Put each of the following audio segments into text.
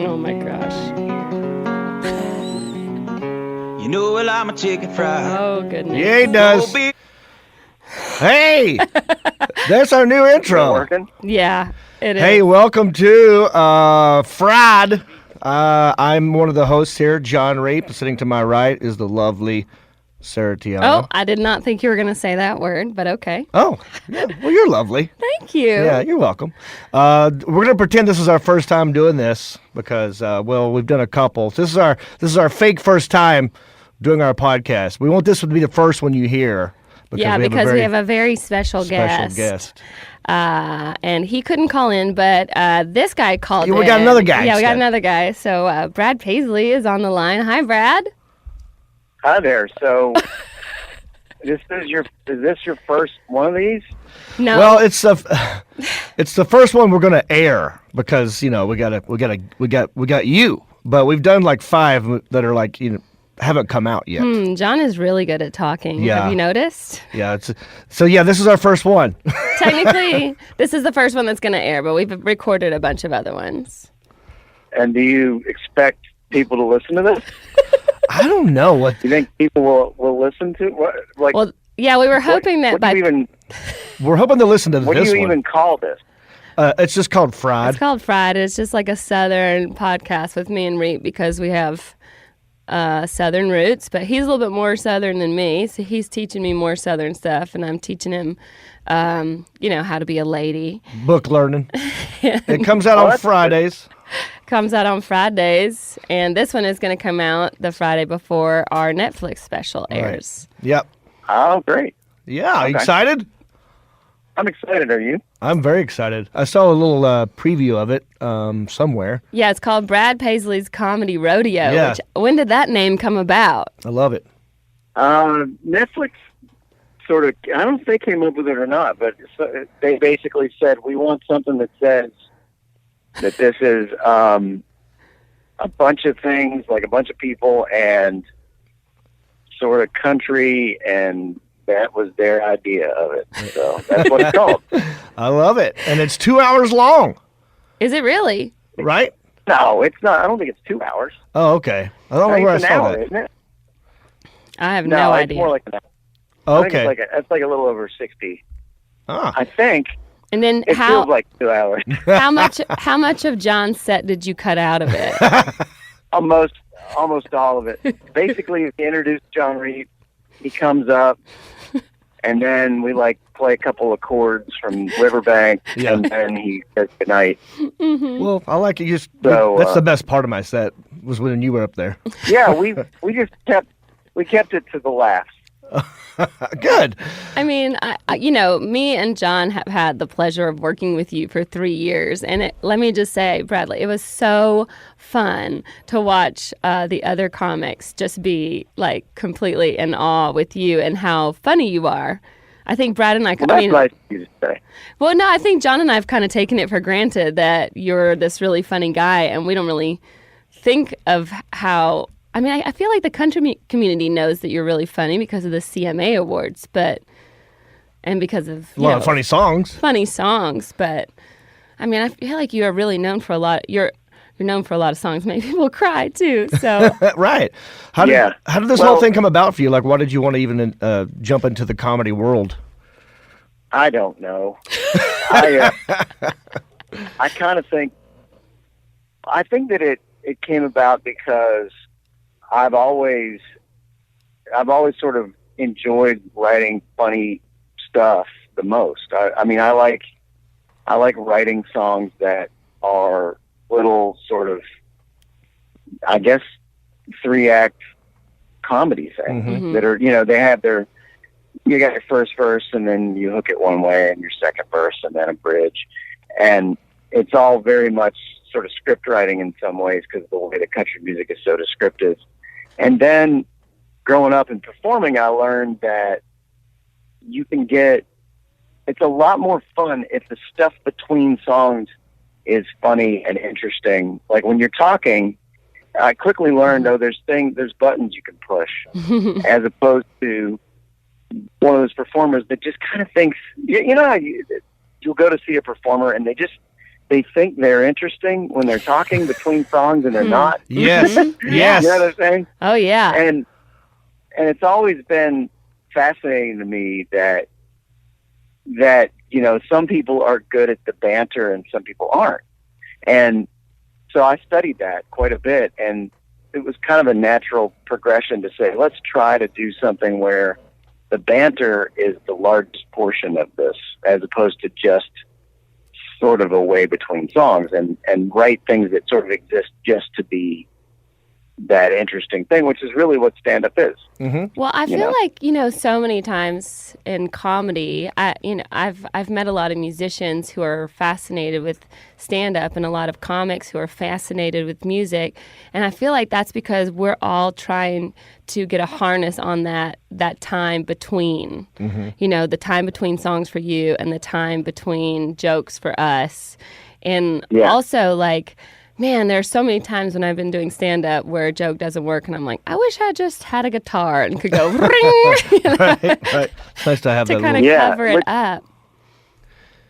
Oh my gosh. You know, well, I'm a chicken fry. Oh goodness. Yeah, he does. Hey, that's our new intro. Working? Yeah, it is. Hey, welcome to Fried. I'm one of the hosts here, Jon Reep. Sitting to my right is the lovely Sarah Tiana. Oh, I did not think you were going to say that word, but okay. Oh, yeah. Well, you're lovely. Thank you. Yeah, you're welcome. We're gonna pretend this is our first time doing this because, well, we've done a couple. This is our fake first time doing our podcast. We want this to be the first one you hear. Because we have a very special guest. And he couldn't call in, but this guy called in. We got another guy. Yeah, we got another guy. So Brad Paisley is on the line. Hi, Brad. Hi there. So, is this your first one of these? No. Well, it's the first one we're gonna air because we got you, but we've done like 5 that are like haven't come out yet. John is really good at talking. Yeah. Have you noticed? Yeah. This is our first one. Technically, this is the first one that's going to air, but we've recorded a bunch of other ones. And do you expect people to listen to this? I don't know what. Do you think people will listen to what? Like, well, yeah, we were hoping that we're hoping to listen to this one. What do you even call this? It's just called Fried. It's called Fried. It's just like a Southern podcast with me and Reep because we have Southern roots, but he's a little bit more Southern than me, so he's teaching me more Southern stuff, and I'm teaching him, how to be a lady. Book learning. It comes out on Fridays. Comes out on Fridays, and this one is going to come out the Friday before our Netflix special airs. Right. Yep. Oh, great. Yeah, okay. Excited? I'm excited. Are you? I'm very excited. I saw a little preview of it somewhere. Yeah, it's called Brad Paisley's Comedy Rodeo. Yeah. When did that name come about? I love it. Netflix sort of, I don't know if they came up with it or not, but they basically said, we want something that says that this is a bunch of things, like a bunch of people and sort of country, and that was their idea of it. So that's what it's called. I love it. And it's 2 hours long. Is it really? Right? No, it's not. I don't think it's 2 hours. Oh, okay. I don't know where I saw hour, that. Isn't it? I have no idea. It's more like an hour. Okay. I think it's like a little over 60. Ah. I think. And then it feels like 2 hours. How much of John's set did you cut out of it? Almost all of it. Basically, we introduce Jon Reep. He comes up, and then we play a couple of chords from Riverbank, and then he says goodnight. Mm-hmm. Well, I like it. That's the best part of my set was when you were up there. Yeah, we just kept it to the laughs. Good. I mean, me and John have had the pleasure of working with you for 3 years. And let me just say, Bradley, it was so fun to watch the other comics just be completely in awe with you and how funny you are. I think Brad and I... Well, that's nice of you to say. Well, no, I think John and I have kind of taken it for granted that you're this really funny guy, and we don't really think of how... I mean, I feel like the country community knows that you're really funny because of the CMA awards, and because of a lot of funny songs. Funny songs, but I mean, I feel like you are really known for a lot. You're known for a lot of songs. Make people cry too. So right. How did this whole thing come about for you? Like, why did you want to even jump into the comedy world? I don't know. I kind of think. I think that it came about because I've always sort of enjoyed writing funny stuff the most. I mean, I like writing songs that are little sort of, I guess, 3-act comedy things that are, they have you got your first verse and then you hook it one way and your second verse and then a bridge. And it's all very much sort of script writing in some ways because the way the country music is so descriptive. And then growing up and performing, I learned that it's a lot more fun if the stuff between songs is funny and interesting. Like when you're talking, I quickly learned, there's buttons you can push as opposed to one of those performers that just kind of thinks, how you'll go to see a performer and they think they're interesting when they're talking between songs and they're not. Yes. Yes. You know what I'm saying? Oh, yeah. And it's always been fascinating to me that some people are good at the banter and some people aren't. And so I studied that quite a bit, and it was kind of a natural progression to say, let's try to do something where the banter is the largest portion of this, as opposed to just sort of a way between songs, and write things that sort of exist just to be that interesting thing, which is really what stand-up is. Mm-hmm. Well, I feel like, so many times in comedy, I've met a lot of musicians who are fascinated with stand-up and a lot of comics who are fascinated with music. And I feel like that's because we're all trying to get a harness on that time between, the time between songs for you and the time between jokes for us. And also, like, man, there are so many times when I've been doing stand-up where a joke doesn't work, and I'm like, I wish I just had a guitar and could go ring. Right. It's nice to have to that kind of cover it up.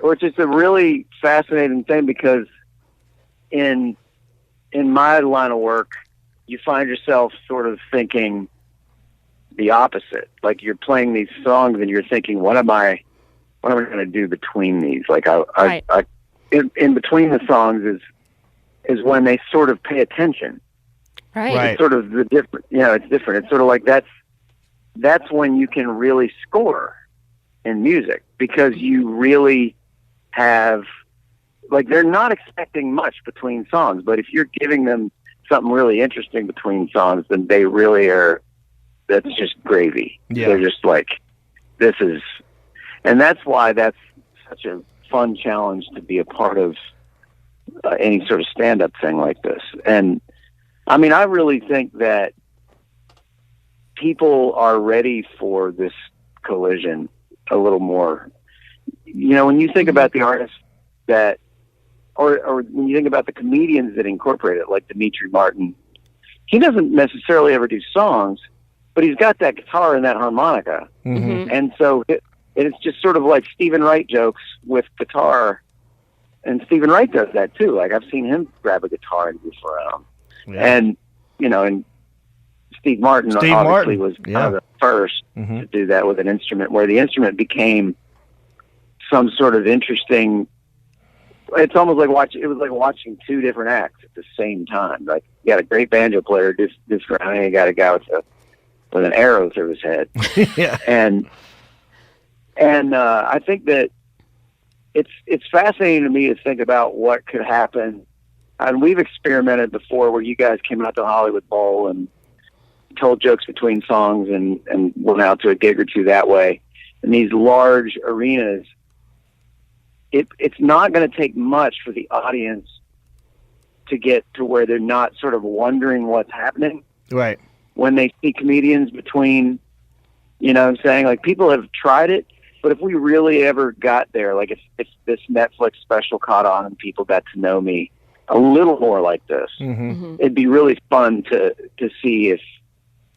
Which is a really fascinating thing, because in my line of work, you find yourself sort of thinking the opposite. Like, you're playing these songs and you're thinking, what am I going to do between these? Like, in between the songs is when they sort of pay attention. Right. It's sort of the different, it's different. It's sort of like that's when you can really score in music, because you really have, like, they're not expecting much between songs, but if you're giving them something really interesting between songs, then they really are, that's just gravy. Yeah. They're just like, and that's why that's such a fun challenge to be a part of any sort of stand-up thing like this. And I mean, I really think that people are ready for this collision a little more. When you think about the artists that, or when you think about the comedians that incorporate it, like Demetri Martin, he doesn't necessarily ever do songs, but he's got that guitar and that harmonica. Mm-hmm. And so it's just sort of like Stephen Wright jokes with guitar. And Stephen Wright does that too. Like, I've seen him grab a guitar and goof around. Yeah. And, and Steve Martin obviously was kind of the first to do that with an instrument, where the instrument became some sort of interesting, it's almost like watching two different acts at the same time. Like, you got a great banjo player just around, and you got a guy with an arrow through his head. Yeah. And I think that it's fascinating to me to think about what could happen. And we've experimented before where you guys came out to Hollywood Bowl and told jokes between songs and went out to a gig or two that way. In these large arenas, it's not going to take much for the audience to get to where they're not sort of wondering what's happening. Right. When they see comedians between, what I'm saying? Like, people have tried it. But if we really ever got there, like if this Netflix special caught on and people got to know me a little more like this, it'd be really fun to see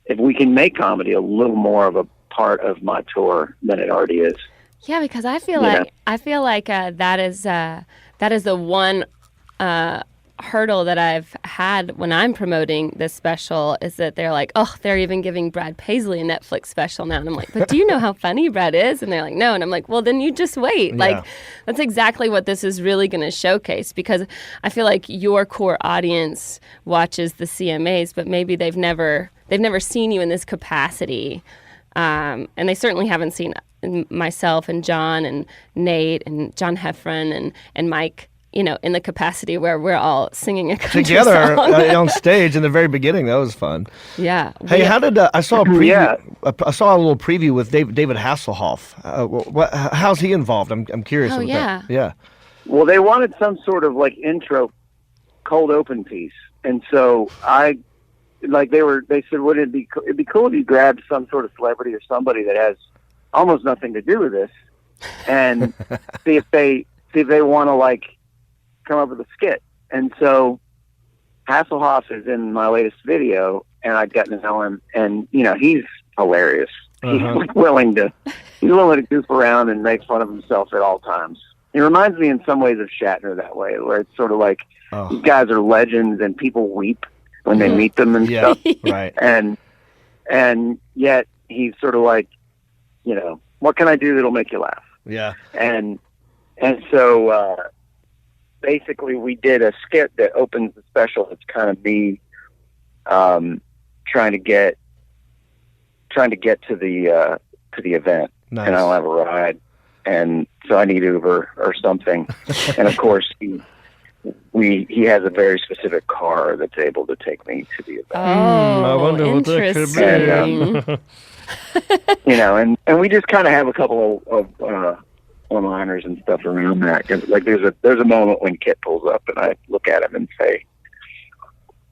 if we can make comedy a little more of a part of my tour than it already is. Yeah, because I feel like that is the one hurdle that I've had when I'm promoting this special, is that they're like, oh, they're even giving Brad Paisley a Netflix special now. And I'm like, but do you know how funny Brad is? And they're like, no. And I'm like, well, then you just wait. Yeah. Like, that's exactly what this is really going to showcase, because I feel like your core audience watches the CMAs, but maybe they've never seen you in this capacity. And they certainly haven't seen myself and John and Nate and John Heffron and Mike, in the capacity where we're all singing a country together song. On stage in the very beginning. That was fun. Yeah. Hey, how did I saw a preview? I saw a little preview with David Hasselhoff. How's he involved? I'm curious. Oh, yeah. That. Yeah. Well, they wanted some sort of like intro, cold open piece, and so they said, wouldn't it'd be cool if you grabbed some sort of celebrity or somebody that has almost nothing to do with this, and see if they want to like come up with a skit. And so Hasselhoff is in my latest video, and I'd gotten to know him, and he's hilarious. He's willing to goof around and make fun of himself at all times. He reminds me in some ways of Shatner that way, where it's sort of like these guys are legends and people weep when they meet them and stuff. Right. And yet he's sort of like, you know, what can I do that'll make you laugh? Yeah. And so basically we did a skit that opens the special. It's kind of me trying to get to the event. Nice. And I don't have a ride, and so I need Uber or something. And of course he has a very specific car that's able to take me to the event. I wonder what that could be. Interesting. You know, and we just kind of have a couple of one-liners and stuff around that. 'Cause, like there's a moment when Kit pulls up and I look at him and say,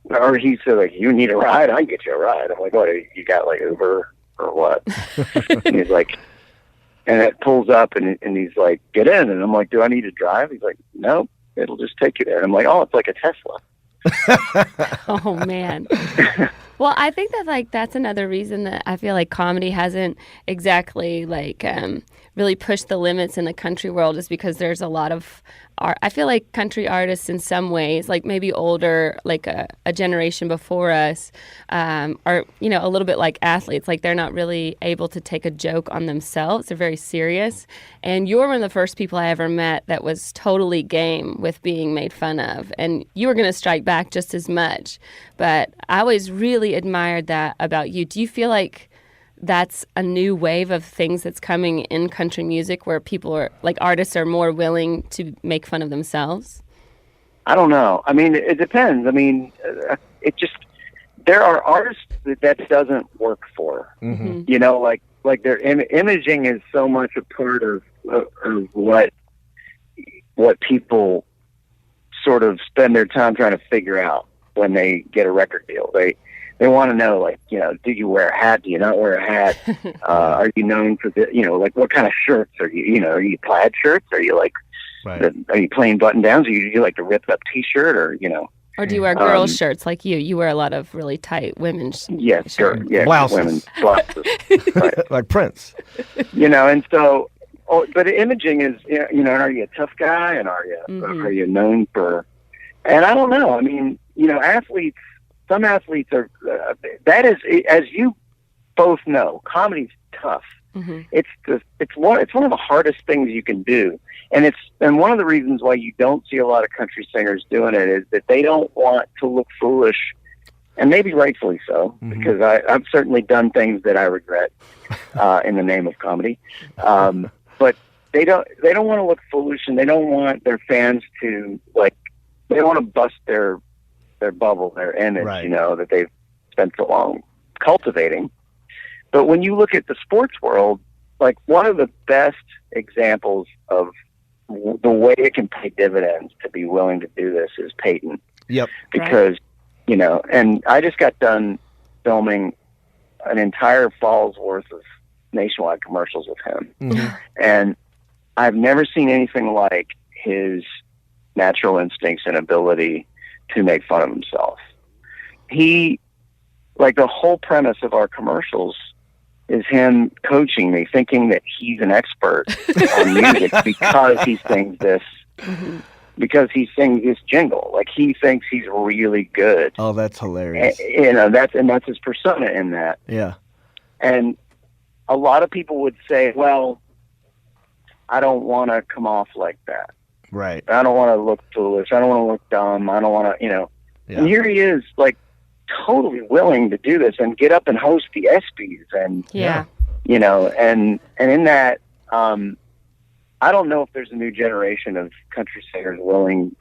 or he said, like, you need a ride? I can get you a ride. I'm like, what, you got like Uber or what? And he's like, and it pulls up and he's like, get in. And I'm like, do I need to drive? He's like, no, it'll just take you there. And I'm like, oh, it's like a Tesla. Oh, man. Well, I think that like that's another reason that I feel like comedy hasn't exactly like really pushed the limits in the country world, is because there's a lot of art. I feel like country artists in some ways, like maybe older, like a generation before us, are, you know, a little bit like athletes. Like they're not really able to take a joke on themselves. They're very serious. And you're one of the first people I ever met that was totally game with being made fun of. And you were going to strike back just as much. But I always really admired that about you. Do you feel like that's a new wave of things that's coming in country music, where people are, like, artists are more willing to make fun of themselves? I don't know. I mean, it depends. I mean, there are artists that doesn't work for. Mm-hmm. You know, like their imaging is so much a part of what people sort of spend their time trying to figure out when they get a record deal. They want to know, like, you know, do you wear a hat? Do you not wear a hat? Are you known for the, you know, like, what kind of shirts are you? You know, are you plaid shirts? Are you like, are you plain button downs? Or do you like the ripped up T-shirt? Or, you know, or do you wear girls' shirts like you? You wear a lot of really tight women's yes, shirts. Yeah, blouses. Women's blouses, right. Like Prince. You know, and so, but imaging is, you know, are you a tough guy, and are you known for? And I don't know. I mean, you know, some athletes are, that is, as you both know, comedy's tough. Mm-hmm. It's one of the hardest things you can do. And one of the reasons why you don't see a lot of country singers doing it is that they don't want to look foolish, and maybe rightfully so, mm-hmm. because I've certainly done things that I regret, in the name of comedy. But they don't want to look foolish, and they don't want their fans to, like, they want to bust their bubble, their image, right. You know, that they've spent so long cultivating. But when you look at the sports world, like, one of the best examples of the way it can pay dividends to be willing to do this is Peyton. Yep. Because, right. You know, and I just got done filming an entire fall's worth of nationwide commercials with him. Mm-hmm. And I've never seen anything like his natural instincts and ability to make fun of himself. He, like, the whole premise of our commercials is him coaching me, thinking that he's an expert on music because he sings this, mm-hmm. because he sings this jingle. Like, he thinks he's really good. Oh, that's hilarious. And, you know, that's his persona in that. Yeah. And a lot of people would say, well, I don't want to come off like that. Right. I don't want to look foolish. I don't want to look dumb. I don't want to, you know. Yeah. And here he is, like, totally willing to do this and get up and host the ESPYs, and you know, and in that, I don't know if there's a new generation of country singers willing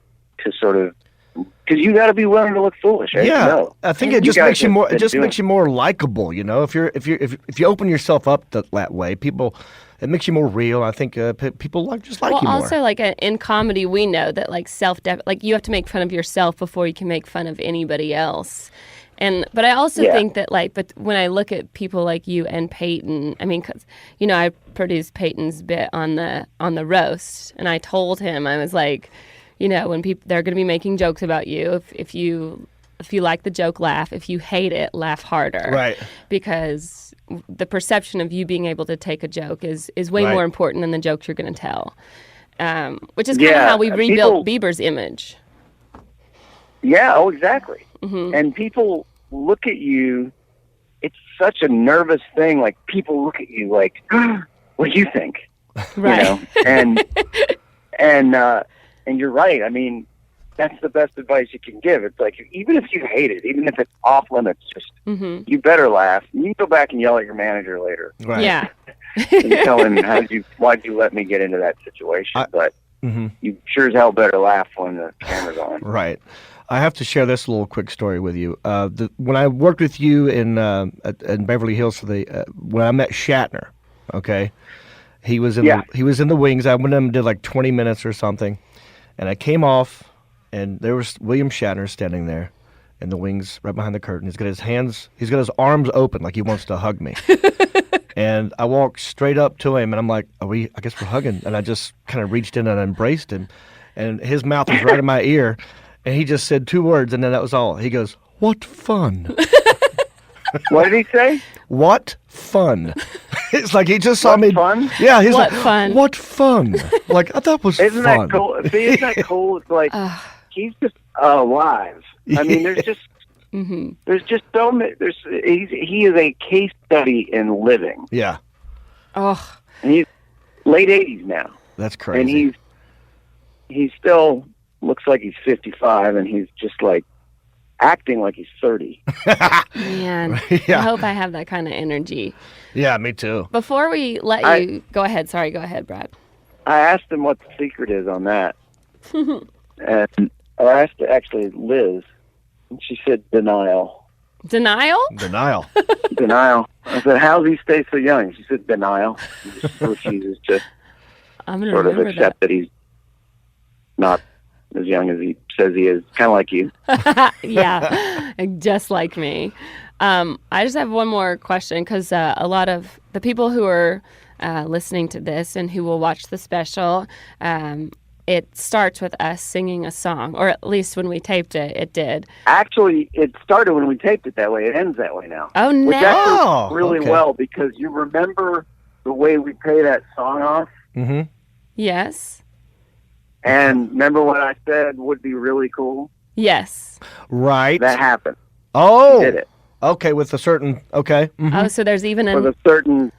to sort of, because you got to be willing to look foolish. Yeah, you know? I think it just makes you more. It just makes you more likable. You know, if you open yourself up that way, people. It makes you more real. I think people like you more. Well, also, like, in comedy, we know that, like, like, you have to make fun of yourself before you can make fun of anybody else. But I also think that, like, but when I look at people like you and Peyton, I mean, 'cause, you know, I produced Peyton's bit on the roast, and I told him, I was like, you know, when they're going to be making jokes about you, if you like the joke, laugh. If you hate it, laugh harder. Right. Because the perception of you being able to take a joke is way more important than the jokes you're going to tell. which is kind of Yeah, how we rebuilt Bieber's image. Yeah, oh, exactly. Mm-hmm. And people look at you. It's such a nervous thing. Like, people look at you like, what do you think? Right. You know? And you're right. I mean, that's the best advice you can give. It's like, even if you hate it, even if it's off limits, just you better laugh. You can go back and yell at your manager later. Right. Yeah. And tell him, why'd you let me get into that situation? But you sure as hell better laugh when the camera's on. Right. I have to share this little quick story with you. When I worked with you in Beverly Hills for when I met Shatner, okay, he was in the wings. I went in and did like 20 minutes or something, and I came off, and there was William Shatner standing there in the wings right behind the curtain. He's got his arms open like he wants to hug me. And I walked straight up to him, and I'm like, I guess we're hugging. And I just kind of reached in and embraced him, and his mouth was right in my ear. And he just said 2 words, and then that was all. He goes, "What fun." What did he say? What fun. It's like he just saw me. Fun? Yeah, he's What like, fun? What fun. Like, that was Isn't fun. that cool? See, isn't that cool? It's like, he's just alive. I mean, there's just so many. He is a case study in living. Yeah. Oh. And he's late 80s now. That's crazy. And he still looks like he's 55, and he's just like acting like he's 30. Man, Yeah. I hope I have that kind of energy. Yeah, me too. Before we let you go ahead, sorry, go ahead, Brad. I asked him what the secret is on that. And I asked actually Liz, and she said denial. Denial? Denial. Denial. I said, how does he stay so young? She said denial. He just refuses to I'm gonna sort of remember accept that he's not as young as he says he is. Kind of like you. Yeah, just like me. I just have one more question, because a lot of the people who are listening to this and who will watch the special, it starts with us singing a song, or at least when we taped it, it did. Actually, it started when we taped it that way. It ends that way now. Oh, no. Which actually really okay. well, because you remember the way we pay that song off? Mm-hmm. Yes. And remember what I said would be really cool? Yes. Right. That happened. Oh. We did it. Okay, with a certain, okay. Mm-hmm. Oh, so there's even With a certain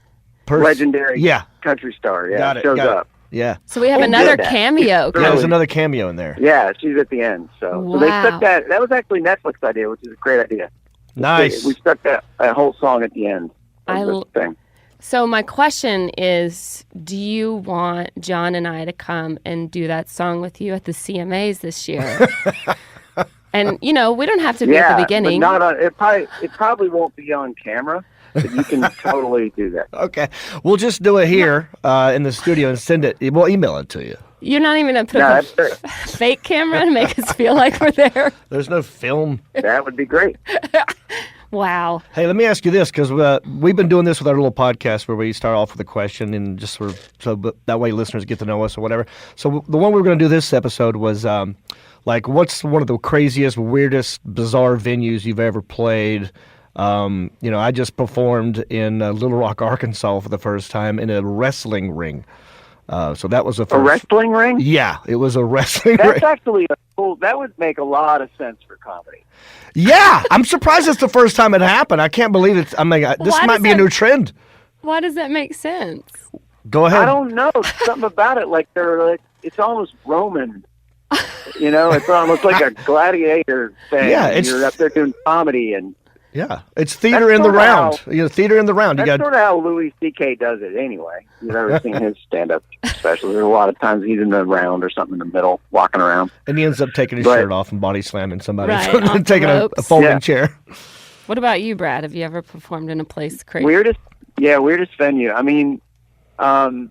legendary Yeah. country star. Yeah, Got it, shows got it. up. Yeah. So we have Oh, another good. cameo. Yeah, Really? there's another cameo in there. Yeah, she's at the end. So they Wow. stuck that. That was actually Netflix idea, which is a great idea. Nice. We stuck that whole song at the end of this thing. So my question is, do you want John and I to come and do that song with you at the CMAs this year? And, we don't have to be at the beginning. But not on, it probably won't be on camera, but you can totally do that. Okay. We'll just do it here in the studio and send it. We'll email it to you. You're not even going to put No, up that's great. a fake camera to make us feel like we're there? There's no film. That would be great. Wow. Hey, let me ask you this, because we've been doing this with our little podcast where we start off with a question and just sort of, so that way listeners get to know us or whatever. So the one we were going to do this episode was what's one of the craziest, weirdest, bizarre venues you've ever played? I just performed in Little Rock, Arkansas for the first time in a wrestling ring. So that was the first. A wrestling ring? Yeah, it was a wrestling ring. That's actually cool. That would make a lot of sense for comedy. Yeah, I'm surprised it's the first time it happened. I can't believe it. I mean, this Why might does be a that- new trend. Why does that make sense? Go ahead. I don't know. Something about it. Like it's almost Roman. It's almost like a gladiator thing. Yeah, You're up there doing comedy, and Yeah, it's theater That's in the sorta round. how- Theater in the round. that's You got sort of how Louis C.K. does it anyway. You've ever seen his stand-up specials? There's a lot of times he's in the round or something in the middle, walking around. and he ends up taking his But- shirt off and body slamming somebody, Right, off the taking a ropes. folding Yeah. chair. What about you, Brad? Have you ever performed in a place crazy? Weirdest venue. I mean, I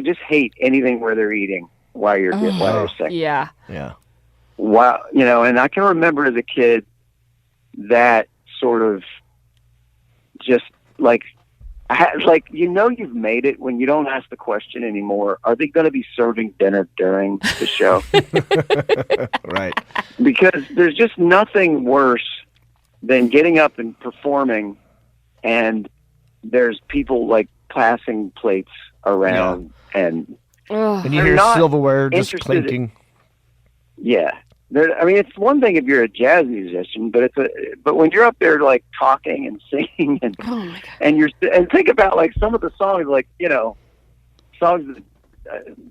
just hate anything where they're eating while you're singing. Yeah. Yeah. Wow, and I can remember as a kid that sort of just you've made it when you don't ask the question anymore. Are they going to be serving dinner during the show? Right. Because there's just nothing worse than getting up and performing, and there's people like passing plates around, and Ugh. And you They're hear not silverware just interested clinking. yeah. I mean, it's one thing if you're a jazz musician, but but when you're up there like talking and singing and Oh my God. and think about like some of the songs, like songs that,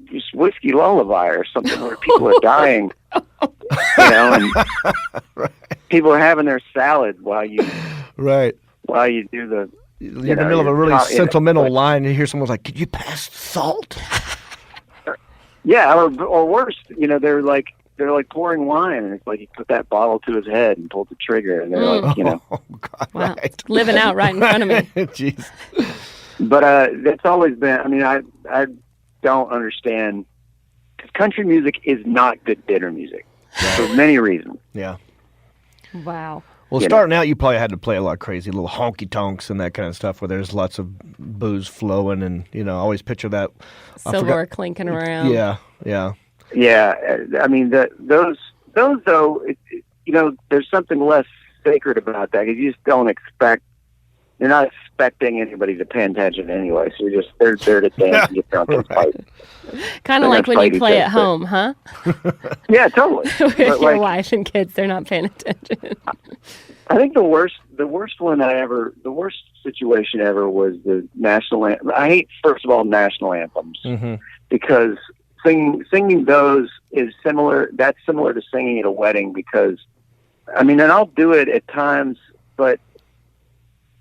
just Whiskey Lullaby or something where people are dying, and Right. people are having their salad while you Right. do the. You're in the middle of a really sentimental line, and you hear someone's like, "Could you pass the salt?" Yeah, or worse, they're like pouring wine, and it's like you put that bottle to his head and pulled the trigger, and they're like, Oh God! Wow. Right. Living out right in front of me. Jeez. But it's always been. I mean, I don't understand, because country music is not good dinner music for many reasons. Yeah. Wow. Well, starting out, you probably had to play a lot of crazy little honky tonks and that kind of stuff, where there's lots of booze flowing, and I always picture that. Silverware clinking around. Yeah. Yeah. Yeah, I mean those though, there's something less sacred about that, because you just don't expect. You're not expecting anybody to pay attention anyway, so they're there to dance and get drunk and fight. Kind of like when you play at home, huh? Yeah, totally. With But, your wife and kids, they're not paying attention. I think the worst situation ever was the national anthem. I hate, first of all, national anthems, because singing those is similar. That's similar to singing at a wedding, because, I mean, and I'll do it at times, but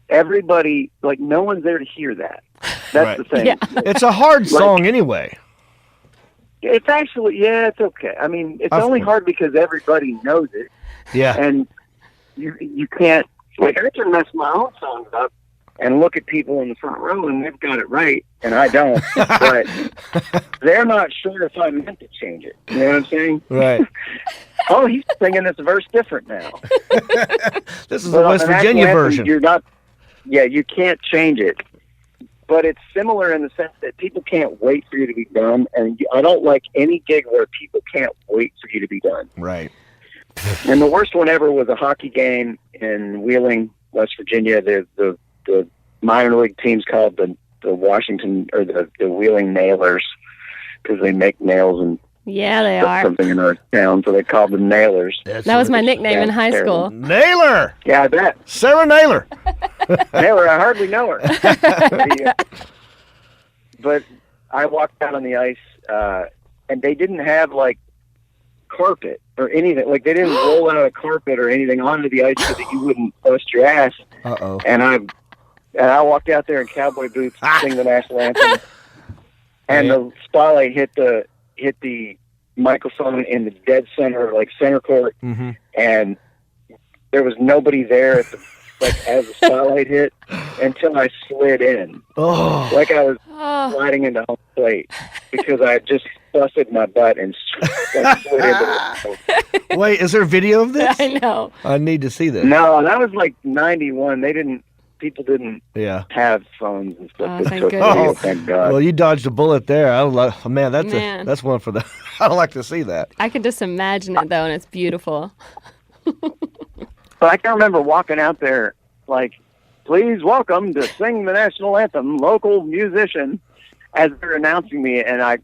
everybody, like, no one's there to hear that. That's the thing. Yeah. It's a hard song anyway. It's actually, it's okay. I mean, it's only hard because everybody knows it. Yeah. And you can't, like, I can mess my own songs up and look at people in the front row and they've got it right, and I don't. But they're not sure if I meant to change it. You know what I'm saying? Right. Oh, he's singing this verse different now. This is the West Virginia version. You can't change it. But it's similar in the sense that people can't wait for you to be done, and I don't like any gig where people can't wait for you to be done. Right. And the worst one ever was a hockey game in Wheeling, West Virginia. The minor league team's called the Washington, or the Wheeling Nailers, because they make nails and Yeah, they are. something in our town, so they called them Nailers. That was my nickname in high school. Naylor. Yeah, I bet. Sarah Naylor. Naylor, I hardly know her. But I walked out on the ice, and they didn't have, like, carpet or anything. Like, they didn't roll out a carpet or anything onto the ice so that you wouldn't bust your ass. Uh-oh. And I walked out there in cowboy boots, sing the national anthem, and the spotlight hit the microphone in the dead center, like center court, and there was nobody there as the spotlight hit, until I slid in, like I was sliding into home plate, because I had just busted my butt and slid into it. Wait, is there video of this? I know. I need to see this. No, that was like 91. People didn't have phones and stuff. Oh, thank took goodness. video, thank God. Well, you dodged a bullet there. That's one for the. I'd like to see that. I could just imagine it, though, and it's beautiful. But I can remember walking out there, like, please welcome to sing the national anthem, local musician, as they're announcing me, and I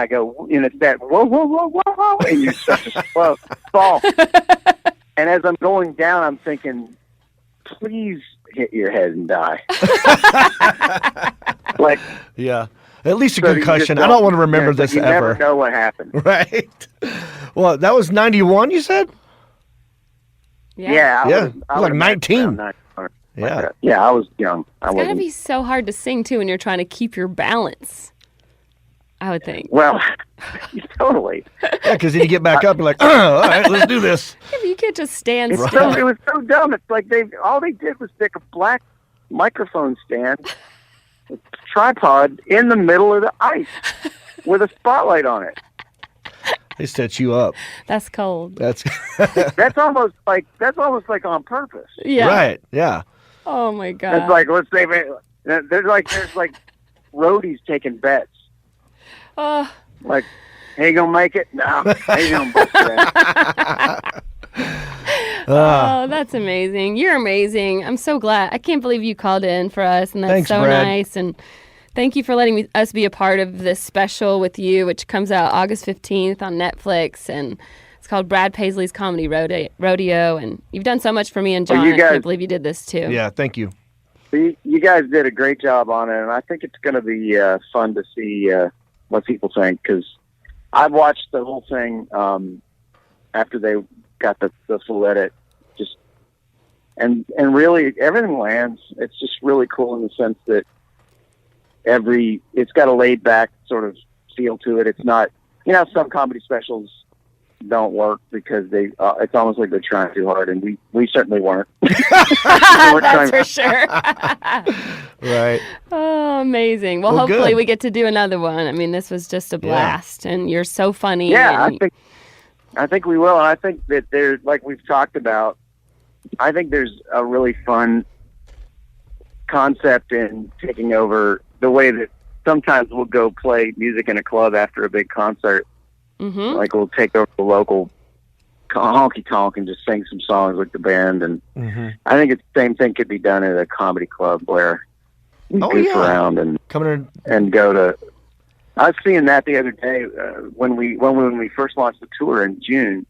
go, and it's that whoa, whoa, whoa, whoa, whoa, and you start to fall. And as I'm going down, I'm thinking, please hit your head and die. Like, yeah, at least a so concussion. I don't want to remember this you ever. Never know what happened. Right. Well, that was 91. You said. Yeah. I was like 19. Yeah. Yeah, I was young. It's got to be so hard to sing, too, when you're trying to keep your balance, I would think. Well, totally. Yeah, because then you get back up and like, all right, let's do this. Yeah, but you can't just stand still. So, it was so dumb. It's like all they did was stick a black microphone stand, a tripod, in the middle of the ice with a spotlight on it. They set you up. That's cold. That's almost like on purpose. Yeah. Right. Yeah. Oh my God. It's like, let's say there's like roadies taking bets. Like, hey, you gonna make it? No. Hey, you gonna bust your ass? Oh, that's amazing. You're amazing. I'm so glad. I can't believe you called in for us, and that's Thanks, so Brad. nice. And Thank you for letting us be a part of this special with you, which comes out August 15th on Netflix, and it's called Brad Paisley's Comedy Rodeo, and you've done so much for me and John. Well, you guys, I can't believe you did this too. Yeah, thank you. You guys did a great job on it, and I think it's going to be fun to see what people think, because I've watched the whole thing after they got the full edit, and really everything lands. It's just really cool in the sense that it's got a laid back sort of feel to it. It's not, some comedy specials don't work because it's almost like they're trying too hard, and we certainly weren't. That's for sure. Right. Oh, amazing. Well, hopefully we get to do another one. I mean, this was just a blast, and you're so funny. Yeah, I think we will, and I think that there's, like we've talked about, I think there's a really fun concept in taking over the way that sometimes we'll go play music in a club after a big concert. Mm-hmm. Like we'll take over the local honky tonk and just sing some songs with the band. And I think the same thing could be done at a comedy club where we goof around and go to. I was seeing that the other day when we first launched the tour in June.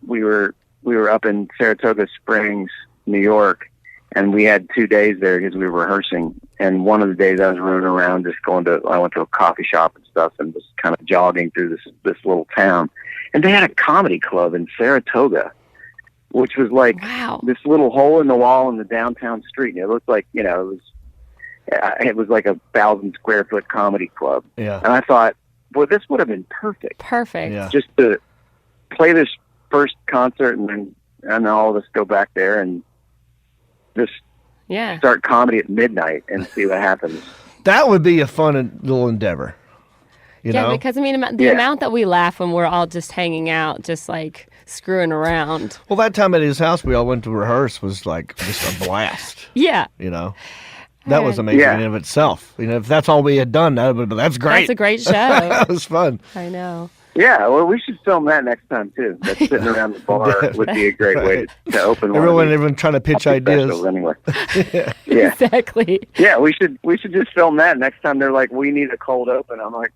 We were up in Saratoga Springs, New York, and we had 2 days there because we were rehearsing. And one of the days I was running around I went to a coffee shop and stuff and was kind of jogging through this little town. And they had a comedy club in Saratoga, which was like this little hole in the wall in the downtown street. And it looked like, it was like 1,000 square foot comedy club. Yeah. And I thought, boy, this would have been perfect. Perfect. Yeah. Just to play this first concert and then all of us go back there and just start comedy at midnight and see what happens. That would be a fun little endeavor. You know? Because I mean, the amount that we laugh when we're all just hanging out, just like screwing around. Well, that time at his house we all went to rehearse was like just a blast. Yeah. That was amazing in and of itself. If that's all we had done, that's great. That's a great show. That was fun. I know. Yeah, well, we should film that next time too. That sitting around the bar would be a great way to open one. Everyone trying to pitch ideas. Anyway. Yeah, exactly. Yeah, we should just film that next time. They're like, we need a cold open. I'm like,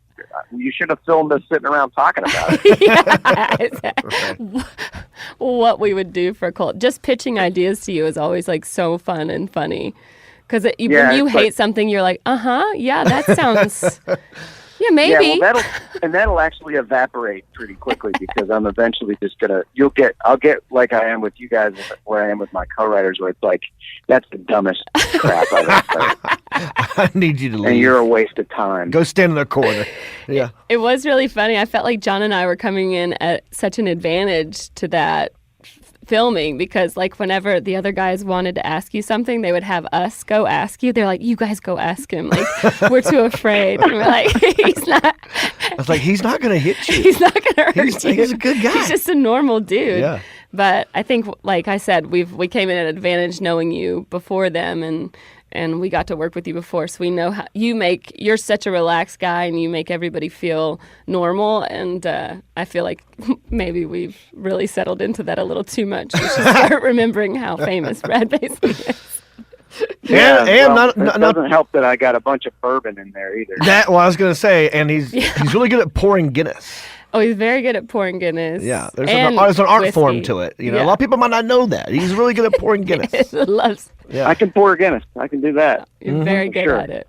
you should have filmed us sitting around talking about it. Right. What we would do for a cold, just pitching ideas to you is always like so fun and funny. Because when you hate something, you're like, that sounds. Yeah, maybe. Yeah, well, that'll actually evaporate pretty quickly because I'm eventually just I'll get like I am with you guys, where I am with my co-writers, where it's like, that's the dumbest crap I've ever heard. I need you to leave. And you're a waste of time. Go stand in the corner. Yeah. It was really funny. I felt like John and I were coming in at such an advantage to that filming, because like whenever the other guys wanted to ask you something, they would have us go ask you. They're like, you guys go ask him. Like, we're too afraid. And we're like, he's not. I was like, he's not going to hit you. He's not going to hurt you. He's a good guy. He's just a normal dude. Yeah. But I think, like I said, we came in at an advantage knowing you before them, and we got to work with you before, so we know how you're such a relaxed guy, and you make everybody feel normal, and I feel like maybe we've really settled into that a little too much. We should start remembering how famous Brad Paisley is. It doesn't help that I got a bunch of bourbon in there either. I was going to say, and he's really good at pouring Guinness. Oh, he's very good at pouring Guinness. Yeah, there's an art form to it. A lot of people might not know that. He's really good at pouring Guinness. Yeah. I can pour Guinness. I can do that. You're very good at it.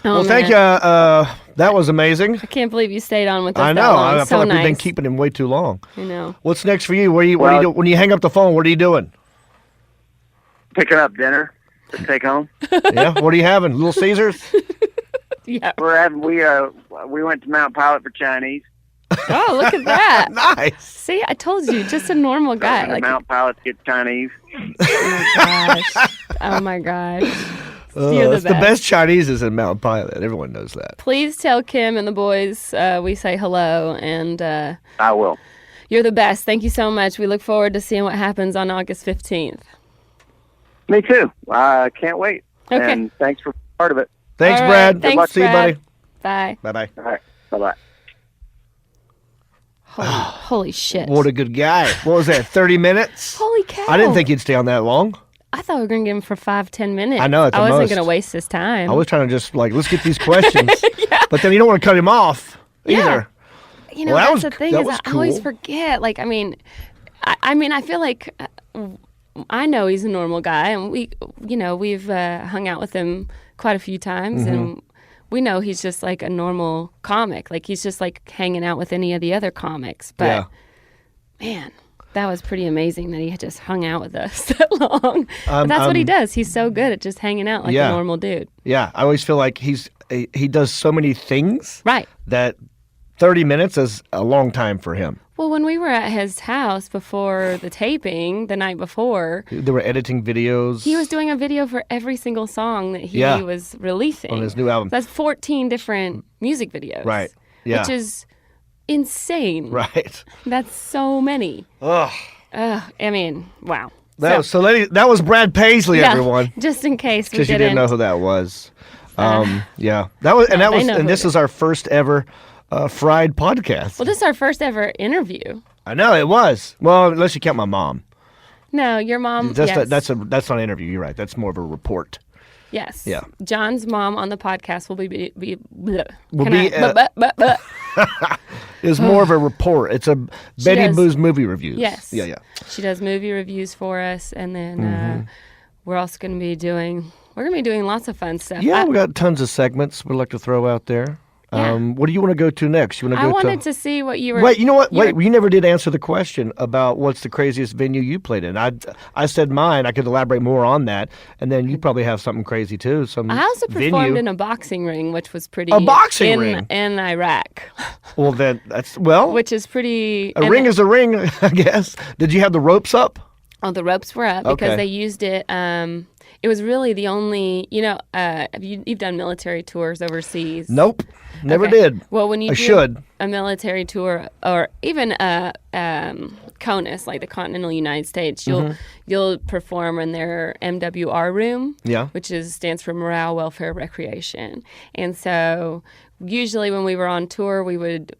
Oh, well, thank you. That was amazing. I can't believe you stayed on with us. I know. That long. I feel like we've been keeping him way too long. I know. What's next for you? What are you doing? When you hang up the phone, what are you doing? Picking up dinner to take home. Yeah. What are you having? Little Caesars? Yeah. We went to Mount Pilot for Chinese. Oh, look at that. Nice. See, I told you, just a normal guy. Like Mount Pilot get Chinese. Oh my gosh. It's the best Chinese is in Mount Pilot. Everyone knows that. Please tell Kim and the boys we say hello, and I will. You're the best. Thank you so much. We look forward to seeing what happens on August 15th. Me too. I can't wait. Okay. And thanks for part of it. Thanks, right. Brad. Thanks, Good luck. See you, buddy. Bye. Bye-bye. All right. Bye-bye. Holy shit. What a good guy. What was that, 30 minutes? Holy cow. I didn't think he'd stay on that long. I thought we were going to get him for 5-10 minutes. I know, at the I wasn't most. going to waste his time. I was trying to just let's get these questions. But then you don't want to cut him off either. You know, Well, that's the thing is I always cool. forget. Like, I mean, I feel like I know he's a normal guy, and we've hung out with him quite a few times, and we know he's just like a normal comic. Like, he's just like hanging out with any of the other comics. But man, that was pretty amazing that he had just hung out with us that long. But that's what he does. He's so good at just hanging out like a normal dude. Yeah, I always feel like he does so many things. Right. That 30 minutes is a long time for him. Well, when we were at his house before the taping, the night before, They were editing videos. he was doing a video for every single song that he was releasing. On his new album. That's 14 different music videos. Right. Yeah. Which is insane. Right. That's so many. Ugh. I mean, wow. That was Brad Paisley, yeah, everyone. just in case we Because you didn't know who that was. Yeah. This is our first ever Fried podcast. Well, this is our first ever interview. I know it was. Well, unless you count my mom. No, your mom. That's yes. that's not an interview. You're right. That's more of a report. Yes. Yeah. John's mom on the podcast will be It's more of a report. It's a Betty does- Boo's movie reviews. Yes. Yeah. She does movie reviews for us, and then we're also going to be doing lots of fun stuff. Yeah, we got tons of segments we'd like to throw out there. Yeah. What do you want to go to next? You want to I go wanted to see what you were. Wait, you know what? Wait, you never did answer the question about what's the craziest venue you played in. I said mine. I could elaborate more on that, and then you probably have something crazy too. I also performed venue. in a boxing ring, which was pretty. A boxing ring? in Iraq, Well, then that's which is pretty. A ring is a ring, I guess. Did you have the ropes up? Oh, the ropes were up because Okay. they used it. It was really the only. You've done military tours overseas. Nope, never Okay. did. Well, when you I do should. a military tour or even a CONUS, like the Continental United States, you'll perform in their MWR room, Yeah. which stands for Morale, Welfare, Recreation. And so usually when we were on tour, we would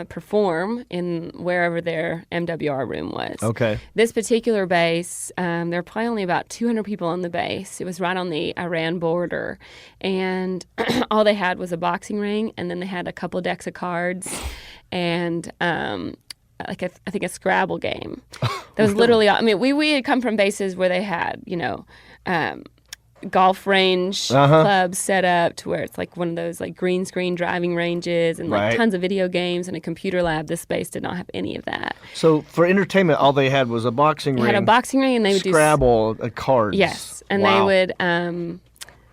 perform in wherever their MWR room was. Okay. This particular base, there were probably only about 200 people on the base. It was right on the Iran border. And all they had was a boxing ring, and then they had a couple decks of cards and I think a Scrabble game. That was literally, I mean, we had come from bases where they had, golf range clubs set up to where it's like one of those like green screen driving ranges and like Right. tons of video games and a computer lab. This space did not have any of that. So for entertainment, all they had was a boxing They ring. had a boxing ring and they would Scrabble, cards. yes, and Wow.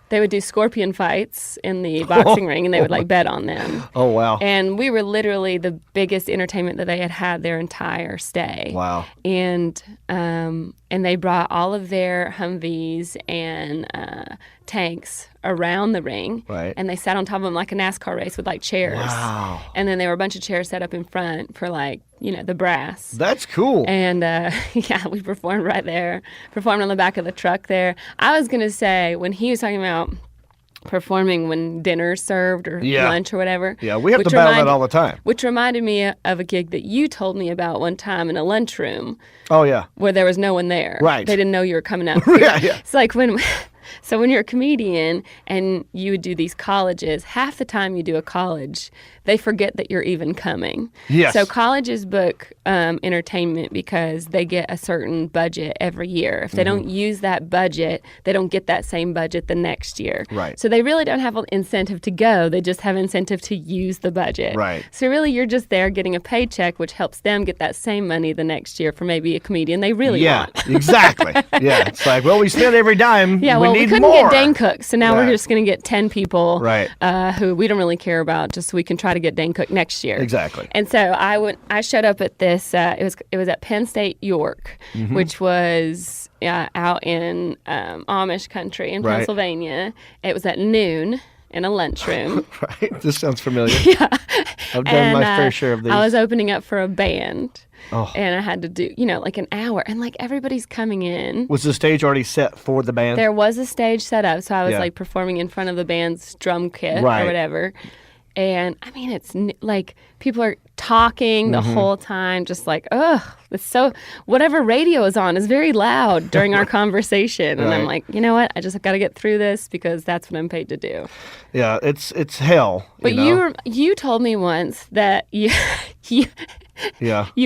they would do scorpion fights in the boxing ring and they would like bet on them. Oh wow. And we were literally the biggest entertainment that they had their entire stay. Wow. And they brought all of their Humvees and tanks around the ring. Right. And they sat on top of them like a NASCAR race with like chairs. Wow. And then there were a bunch of chairs set up in front for like, the brass. That's cool. And we performed right there, performed on the back of the truck there. I was going to say, when he was talking about performing when dinner's served or lunch or whatever. Yeah, we have to battle that all the time. Which reminded me of a gig that you told me about one time in a lunchroom Oh yeah. where there was no one there. Right. They didn't know you were coming out. Yeah. It's like when you're a comedian and you would do these colleges, half the time you do a college, they forget that you're even coming. Yes. So colleges book entertainment because they get a certain budget every year. If they don't use that budget, they don't get that same budget the next year. Right. So they really don't have an incentive to go. They just have incentive to use the budget. Right. So really you're just there getting a paycheck, which helps them get that same money the next year for maybe a comedian they really want. Exactly. Yeah. It's like, well, we spent every dime. Yeah, we well, need we couldn't more. get Dane Cook, so now Right. we're just going to get 10 people Right. who we don't really care about, just so we can try to get Dane Cook next year. Exactly. And so I showed up at this. It was at Penn State York, Mm-hmm. which was out in Amish country in Right. Pennsylvania. It was at noon in a lunchroom. Right. This sounds familiar. Yeah, I've done my fair share of these. I was opening up for a band. Oh. And I had to do, like an hour. And like everybody's coming in. Was the stage already set for the band? There was a stage set up, so I was Yeah. like performing in front of the band's drum kit Right. or whatever. And I mean, it's like people are talking the whole time, just like, ugh, it's so, whatever radio is on is very loud during our conversation. And I'm like, you know what? I just got to get through this because that's what I'm paid to do. Yeah, it's hell. But you told me once that you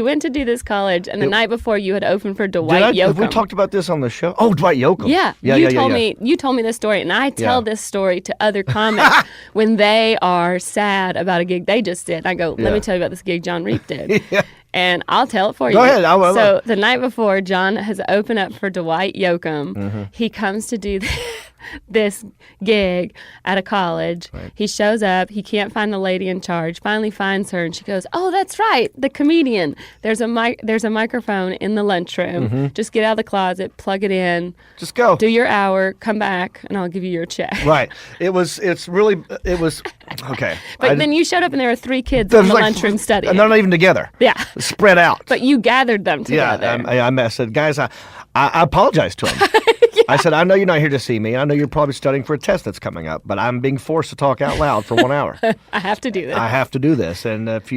went to do this college, and the night before you had opened for Dwight Yoakam. Have we talked about this on the show? Oh, Dwight Yoakam. Yeah. You told me this story, and I tell this story to other comics when they are sad about a gig they just did. I go, let me tell you about this gig Jon Reep did. And I'll tell it for you. Go ahead. So the night before, Jon has opened up for Dwight Yoakam. He comes to do this gig at a college. Right. He shows up. He can't find the lady in charge. Finally finds her, and she goes, "Oh, that's right, the comedian. There's a microphone in the lunchroom. Just get out of the closet, plug it in. Just go. Do your hour, come back, and I'll give you your check." Right. It was okay. But then you showed up, and there were 3 kids in the lunchroom studying. And they're not even together. Yeah. Spread out. But you gathered them together. Yeah. I said, guys, I apologized to them. I said, I know you're not here to see me. I know you're probably studying for a test that's coming up, but I'm being forced to talk out loud for 1 hour. I have to do this. I have to do this. And if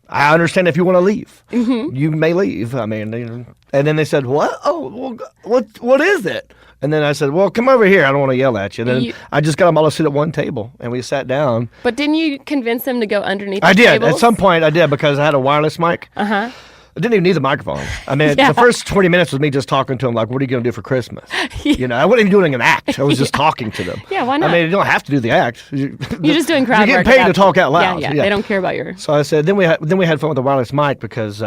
I understand if you want to leave. You may leave. I mean, and then they said, what? Oh, well, what is it? And then I said, well, come over here. I don't want to yell at you. And then I just got them all to sit at one table, and we sat down. But didn't you convince them to go underneath the I did. tables? At some point, I did, because I had a wireless mic. I didn't even need the microphone. I mean, the first 20 minutes was me just talking to them, like, what are you going to do for Christmas? I wasn't even doing an act. I was just talking to them. Yeah, why not? I mean, you don't have to do the act. You're just doing crowd work. You're getting paid to talk out loud. Yeah. They don't care about your... So I said, then we had fun with the wireless mic because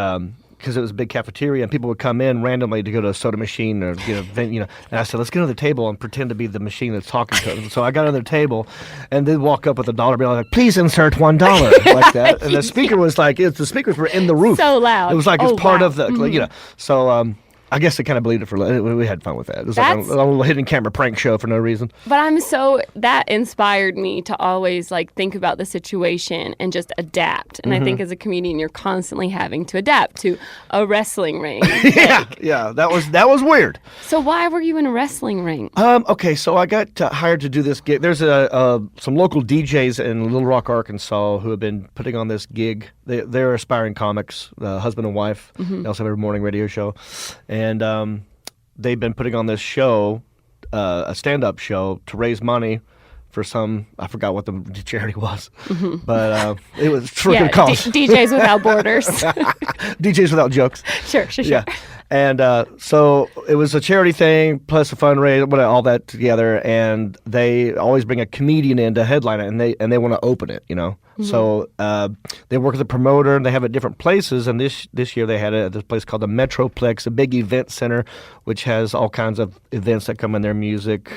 it was a big cafeteria, and people would come in randomly to go to a soda machine or and I said, let's get on the table and pretend to be the machine that's talking to them. So I got on their table, and they'd walk up with a dollar bill, like, please insert $1 like that. And the speaker was like, the speakers were in the roof. So loud. It was like it's part of the, So I guess they kind of believed it we had fun with that. It was like a little hidden camera prank show for no reason. But that inspired me to always like think about the situation and just adapt. And I think as a comedian, you're constantly having to adapt to a wrestling ring. That was weird. So why were you in a wrestling ring? Okay, so I got hired to do this gig. There's some local DJs in Little Rock, Arkansas, who have been putting on this gig. They're aspiring comics, husband and wife. They also have a morning radio show. And they've been putting on this show, a stand-up show, to raise money for some, I forgot what the charity was, but it was for a good cause. DJs Without Borders. DJs Without Jokes. Sure. Yeah. And so it was a charity thing, plus a fundraiser, all that together, and they always bring a comedian in to headline it, and they want to open it, So they work with a promoter, and they have it at different places, and this year they had it at this place called the Metroplex, a big event center, which has all kinds of events that come in there, music,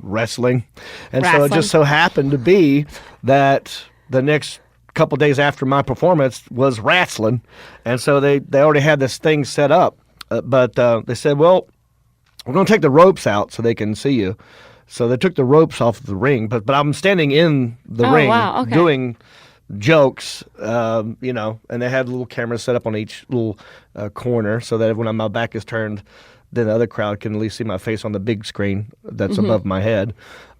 wrestling. And so it just so happened to be that the next couple days after my performance was wrestling, and so they already had this thing set up, but they said, well, we're going to take the ropes out so they can see you. So they took the ropes off the ring, but I'm standing in the ring doing jokes, and they had little cameras set up on each little corner so that when my back is turned, then the other crowd can at least see my face on the big screen that's above my head.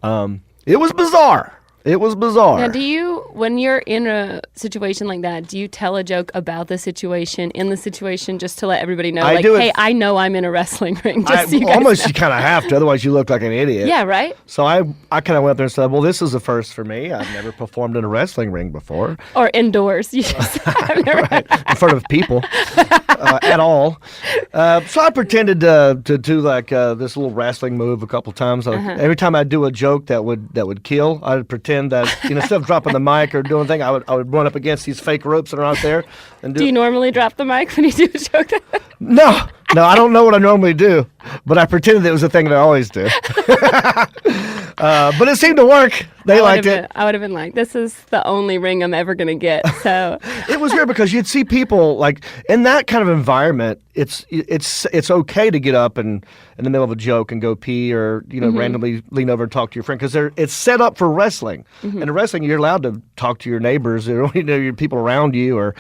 It was bizarre. It was bizarre. Now, when you're in a situation like that, do you tell a joke about the situation, in the situation, just to let everybody know, I know I'm in a wrestling ring, just so you guys know. You kind of have to, otherwise you look like an idiot. Yeah, right? So I kind of went up there and said, well, this is a first for me. I've never performed in a wrestling ring before. Or indoors. You just, I've never right, in front of people at all. So I pretended to do like this little wrestling move a couple times. Every time I'd do a joke that would kill, I'd pretend that instead of dropping the mic or doing anything, I would run up against these fake ropes that are out there. And do you normally drop the mic when you do a joke? No, I don't know what I normally do, but I pretended it was a thing that I always do. But it seemed to work. They liked it. I would have been like, this is the only ring I'm ever going to get. So it was weird because you'd see people like in that kind of environment. It's okay to get up and in the middle of a joke and go pee or randomly lean over and talk to your friend because it's set up for wrestling. And in wrestling, you're allowed to talk to your neighbors or your people around you or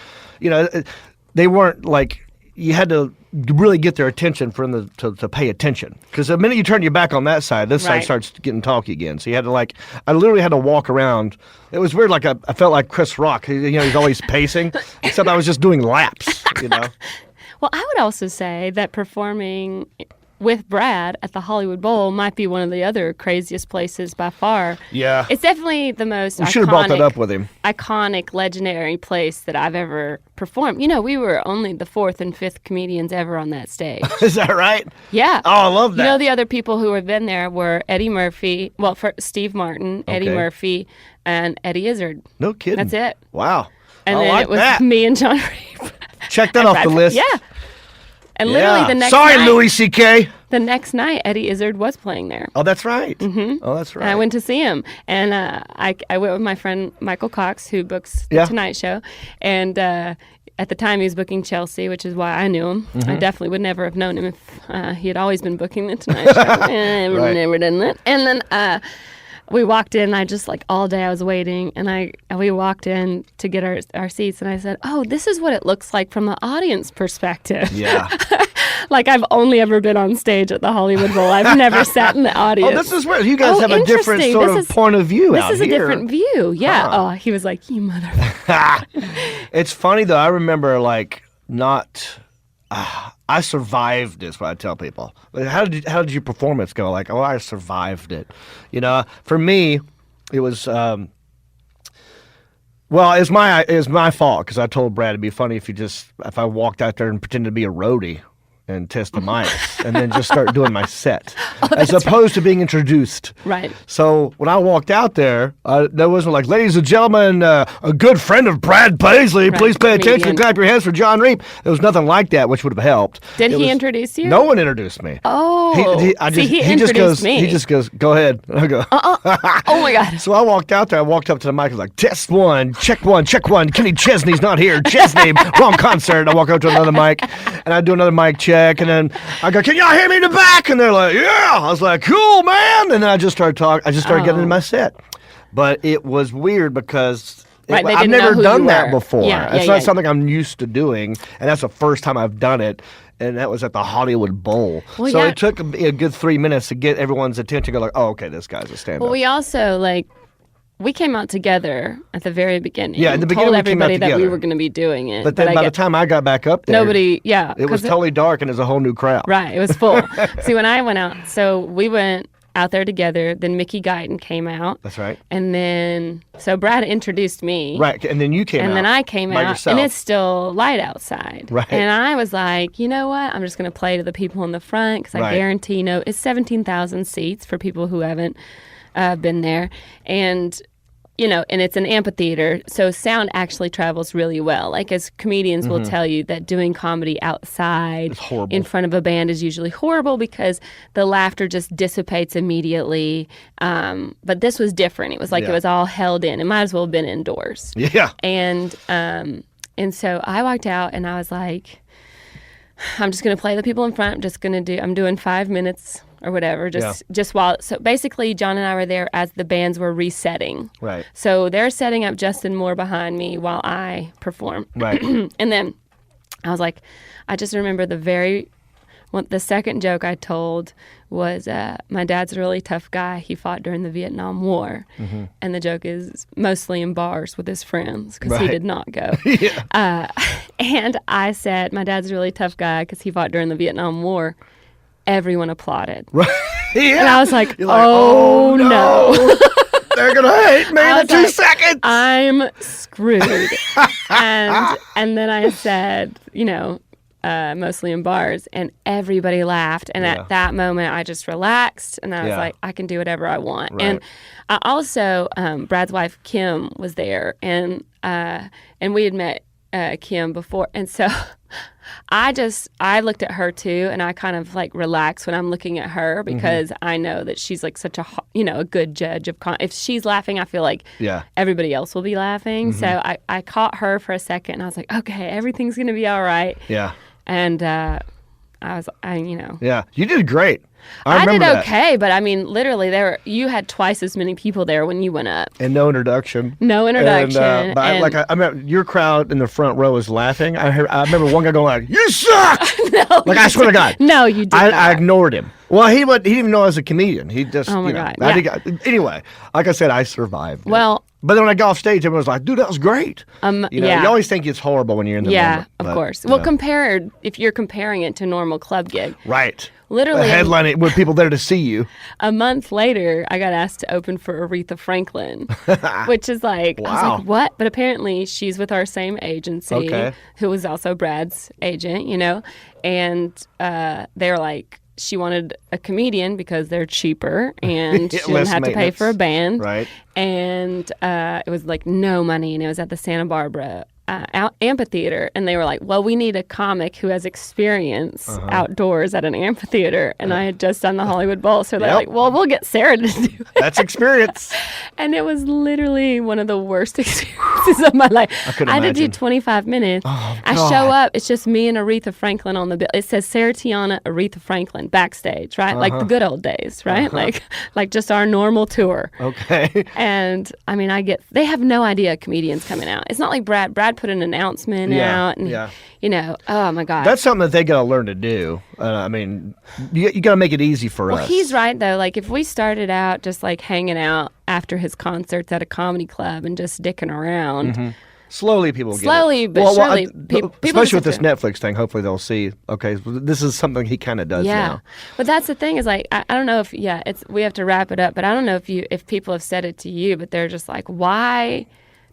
they weren't like you had to really get their attention for them to pay attention. Because the minute you turn your back on that side, this side Right. starts getting talky again. So you had to I literally had to walk around. It was weird. I felt like Chris Rock. He's always pacing, except I was just doing laps. Well, I would also say that performing with Brad at the Hollywood Bowl might be one of the other craziest places by far. Yeah. It's definitely the most We should have brought that up with him. iconic, legendary place that I've ever performed. We were only the 4th and 5th comedians ever on that stage. Is that right? Yeah. Oh, I love that. The other people who had been there were Eddie Murphy, Steve Martin, Eddie Okay. Murphy, and Eddie Izzard. No kidding. That's it. Wow. And I then like it was that. me and Jon Reep. Check that And off Brad the Pitt. list. Yeah. And literally the next Sorry, night, Louis C.K. the next night, Eddie Izzard was playing there. Oh, that's right. Mm-hmm. Oh, that's right. And I went to see him. And I went with my friend Michael Cox, who books The Yeah. Tonight Show. And at the time, he was booking Chelsea, which is why I knew him. Mm-hmm. I definitely would never have known him if he had always been booking The Tonight Show. I would have Right. never done that. And then we walked in. I just all day I was waiting. And we walked in to get our seats. And I said, oh, this is what it looks like from the audience perspective. Yeah. I've only ever been on stage at the Hollywood Bowl. I've never sat in the audience. Oh, this is where you guys Oh, have a different interesting. sort This of is- point of view out This is a here. different view. Yeah. Huh. Oh, he was like, you motherfucker. It's funny though. I remember not. I survived this. What I tell people. How did your performance go? I survived it. For me, it was. Well, it was my fault because I told Brad it'd be funny if I walked out there and pretended to be a roadie and test the mics and then just start doing my set as opposed to being introduced. Right. So when I walked out there wasn't like, ladies and gentlemen, a good friend of Brad Paisley, Right, please pay attention, comedian. clap your hands for Jon Reep. There was nothing like that, which would have helped. Did It he was- introduce you? No one introduced me. Oh. He he just introduced goes, me. He just goes, go ahead. And I go, Oh my God. So I walked out there. I walked up to the mic. I was like, test one, check one, check one. Kenny Chesney's not here. Chesney, wrong concert. I walk up to another mic, and I do another mic check, and then I go, can y'all hear me in the back? And they're like, yeah. I was like, cool, man. And then I just started talking. I just started getting into my set. But it was weird because Right, they I've didn't know never who done you that were. before. Yeah, It's yeah, not yeah. something I'm used to doing, and that's the first time I've done it. And that was at the Hollywood Bowl. Well, So yeah. it took a good 3 minutes to get everyone's attention. Go like, oh, okay, this guy's a stand-up. Well, we also we came out together at the very beginning. Yeah, in the and beginning told we came out everybody that we together. were going to be doing it. But then by the time I got back up there, nobody, yeah. it was 'cause totally dark and there's a whole new crowd. Right, it was full. See, when I went out, so we went out there together. Then Mickey Guyton came out. That's right. And then, so Brad introduced me. Right, and then you came out. And then I came by out, yourself. and it's still light outside. Right. And I was like, you know what? I'm just going to play to the people in the front because I Right. guarantee, it's 17,000 seats for people who haven't been there. And, and it's an amphitheater, so sound actually travels really well. As comedians will tell you that doing comedy outside It's horrible. in front of a band is usually horrible because the laughter just dissipates immediately. But this was different. It was like Yeah. it was all held in. It might as well have been indoors. Yeah. And so I walked out and I was like, I'm just going to play the people in front. I'm doing 5 minutes or whatever. Just while, so basically John and I were there as the bands were resetting. Right. So they're setting up Justin Moore behind me while I perform. Right. And then I was like, I just remember the second joke I told was, my dad's a really tough guy. He fought during the Vietnam War. Mm-hmm. And the joke is mostly in bars with his friends because he Right. did not go. Yeah. And I said, my dad's a really tough guy because he fought during the Vietnam War. Everyone applauded. Right. Yeah. And I was like, You're like, oh, no. They're going to hate me I in was 2 like, seconds. I'm screwed. and then I said, mostly in bars, and everybody laughed. And Yeah. at that moment, I just relaxed, and I was Yeah. like, I can do whatever I want. Right. And I also, Brad's wife Kim was there, and we had met Kim before, and so I looked at her too, and I kind of relax when I'm looking at her because I know that she's such a good judge of if she's laughing, I feel like Yeah. everybody else will be laughing. So I caught her for a second, and I was like, okay, everything's gonna be all right. Yeah. And Yeah. You did great. I did remember that. okay, but I mean, literally, you had twice as many people there when you went up. And no introduction. No introduction. And, I remember your crowd in the front row was laughing. I remember one guy going like, "You suck!" No, Like, I swear to God. No, you did not. I ignored him. Well, he didn't even know I was a comedian. He just, Oh my God. Anyway, like I said, I survived. Well, but then when I got off stage, everyone was like, "Dude, that was great." You always think it's horrible when you're in the moment. Of but, course. Well, if you're comparing it to a normal club gig. Right. Literally. Headlining with people there to see you. A month later, I got asked to open for Aretha Franklin, which is like, I was like, what? But apparently she's with our same agency, who was also Brad's agent, and they were like, she wanted a comedian because they're cheaper and she didn't have to pay for a band. Right. And it was like no money, and it was at the Santa Barbara amphitheater, and they were like, well, we need a comic who has experience outdoors at an amphitheater, and I had just done the Hollywood Bowl, so they're like, well, we'll get Sarah to do it. That's experience. And it was literally one of the worst experiences of my life. I had to do 25 minutes. I show up, it's just me and Aretha Franklin on the bill. It says Sarah Tiana, Aretha Franklin backstage, right? Like the good old days, right? Like just our normal tour. Okay. And I mean, they have no idea a comedian's coming out. It's not like Brad put an announcement out, and oh my God. That's something that they got to learn to do. I mean, you got to make it easy for us. Well, he's right though. Like if we started out just like hanging out after his concerts at a comedy club and just dicking around. Slowly, people get it. Slowly, but surely, people especially with this Netflix thing, hopefully they'll see, okay, this is something he kind of does now. But that's the thing is like, I don't know if, we have to wrap it up, but I don't know if people have said it to you, but they're just like, why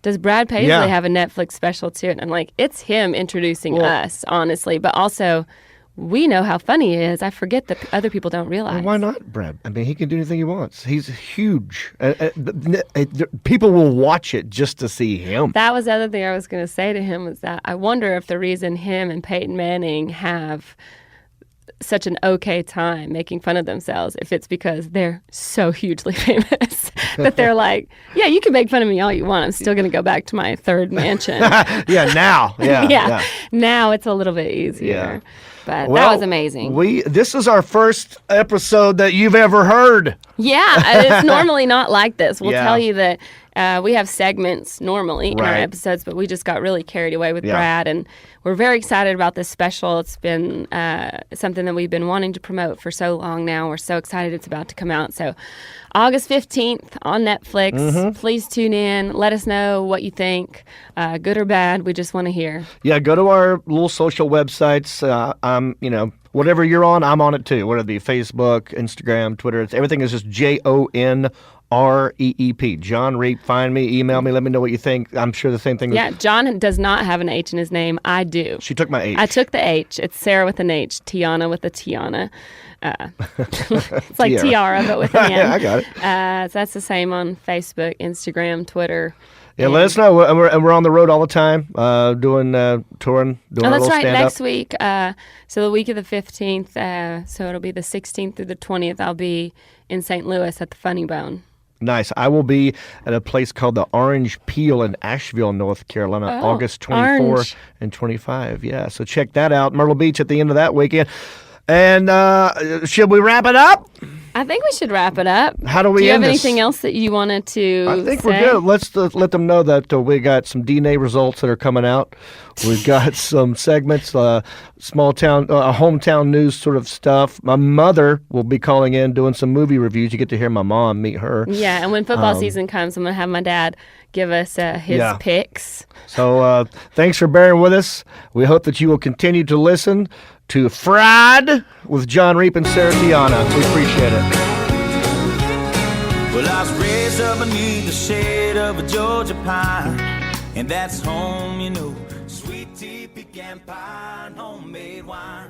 does Brad Paisley have a Netflix special too? And I'm like, it's him introducing us, honestly, but also we know how funny he is. I forget that other people don't realize. Well, why not, Brad? I mean, he can do anything he wants. He's huge. People will watch it just to see him. That was the other thing I was going to say to him was that I wonder if the reason him and Peyton Manning have such an okay time making fun of themselves, if it's because they're so hugely famous that they're like, yeah, you can make fun of me all you want. I'm still going to go back to my third mansion. Now. Yeah. Now it's a little bit easier. Yeah. But that was amazing. This is our first episode that you've ever heard. Yeah, it's normally not like this. We'll tell you that we have segments normally in our episodes, but we just got really carried away with Brad, and we're very excited about this special. It's been something that we've been wanting to promote for so long now. We're so excited it's about to come out. So August 15th on Netflix. Please tune in. Let us know what you think, good or bad. We just want to hear. Yeah, go to our little social websites. Whatever you're on, I'm on it too. Whether it be Facebook, Instagram, Twitter, everything is just JONREEP. Jon Reep. Find me, email me, let me know what you think. I'm sure the same thing. Yeah, Jon does not have an H in his name. I do. She took my H. I took the H. It's Sarah with an H, Tiana with a Tiana. It's like tiara, but with an N. I got it. So that's the same on Facebook, Instagram, Twitter. Yeah, let us know. And we're on the road all the time, doing touring, doing a little stand-up. That's right, next week. So the week of the 15th, so it'll be the 16th through the 20th, I'll be in St. Louis at the Funny Bone. Nice. I will be at a place called the Orange Peel in Asheville, North Carolina, August 24 and 25. Yeah, so check that out. Myrtle Beach at the end of that weekend. And should we wrap it up? I think we should wrap it up. How do we end this? Do you have anything else that you wanted to I think say? We're good. Let's let them know that we got some DNA results that are coming out. We've got some segments, small town, hometown news sort of stuff. My mother will be calling in, doing some movie reviews. You get to hear my mom, meet her. Yeah, and when football season comes, I'm going to have my dad give us his picks. So thanks for bearing with us. We hope that you will continue to listen to Fried with Jon Reep and Sarah Tiana. We appreciate it. Well, I was raised up beneath the shade of a Georgia pine, and that's home, sweet tea, pecan pie, and homemade wine.